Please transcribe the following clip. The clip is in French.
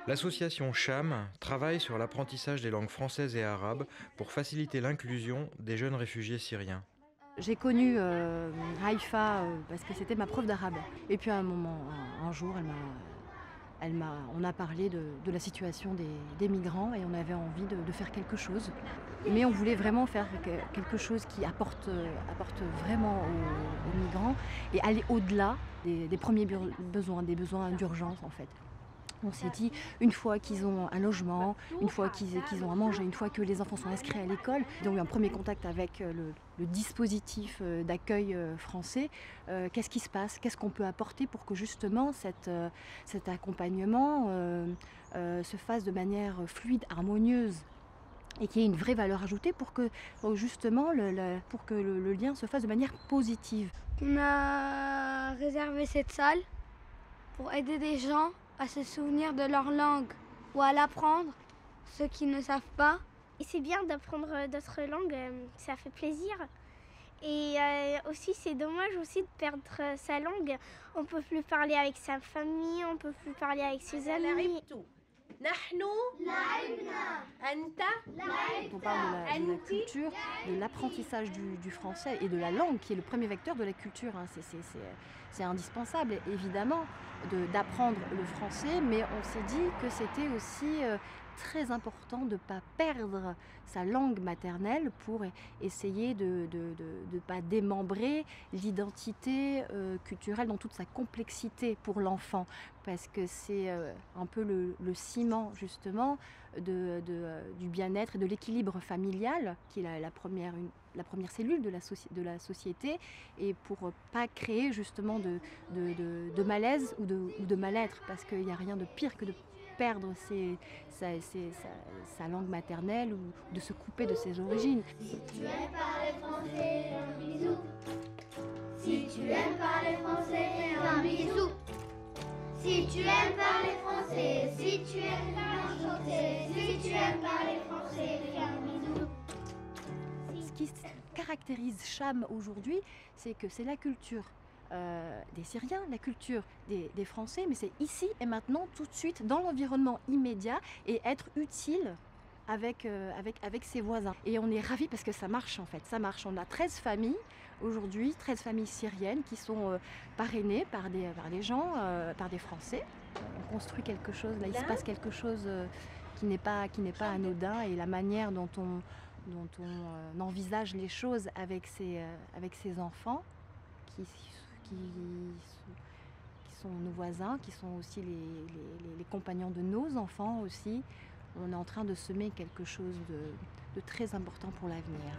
L'association CHAM travaille sur l'apprentissage des langues françaises et arabes pour faciliter l'inclusion des jeunes réfugiés syriens. J'ai connu Haïfa parce que c'était ma prof d'arabe. Et puis à un moment, un jour, on a parlé de la situation des migrants et on avait envie de faire quelque chose. Mais on voulait vraiment faire quelque chose qui apporte vraiment aux migrants et aller au-delà des premiers besoins, des besoins d'urgence en fait. On s'est dit, une fois qu'ils ont un logement, une fois qu'ils ont à manger, une fois que les enfants sont inscrits à l'école, ils ont eu un premier contact avec le dispositif d'accueil français. Qu'est-ce qui se passe? Qu'est-ce qu'on peut apporter pour que justement cet accompagnement se fasse de manière fluide, harmonieuse et qu'il y ait une vraie valeur ajoutée pour que justement le lien se fasse de manière positive. On a réservé cette salle pour aider des gens à se souvenir de leur langue ou à l'apprendre, ceux qui ne savent pas. Et c'est bien d'apprendre d'autres langues, ça fait plaisir. Et aussi c'est dommage aussi de perdre sa langue. On peut plus parler avec sa famille, on peut plus parler avec ses amis. Quand on parle de la culture, de l'apprentissage du français et de la langue, qui est le premier vecteur de la culture, hein, c'est indispensable, évidemment, d'apprendre le français, mais on s'est dit que c'était aussi très important de ne pas perdre sa langue maternelle pour essayer de ne pas démembrer l'identité culturelle dans toute sa complexité pour l'enfant, parce que c'est un peu le ciment justement du bien-être et de l'équilibre familial, qui est la première cellule de la société, et pour pas créer justement de malaise ou de mal-être, parce qu'il n'y a rien de pire que de perdre sa langue maternelle ou de se couper de ses origines. Si tu aimes parler français, un bisou. Si tu aimes parler français, un bisou. Si tu aimes parler français, si tu aimes chanter, si tu aimes parler français, un bisou. Ce qui caractérise Cham aujourd'hui, c'est que c'est la culture des Syriens, la culture des Français, mais c'est ici et maintenant, tout de suite, dans l'environnement immédiat, et être utile avec ses voisins. Et on est ravis parce que ça marche en fait, ça marche. On a 13 familles aujourd'hui, 13 familles syriennes qui sont parrainées par des gens, par des Français. On construit quelque chose, là il se passe quelque chose qui n'est pas anodin, et la manière dont on envisage les choses avec ses enfants, qui sont nos voisins, qui sont aussi les compagnons de nos enfants aussi. On est en train de semer quelque chose de très important pour l'avenir.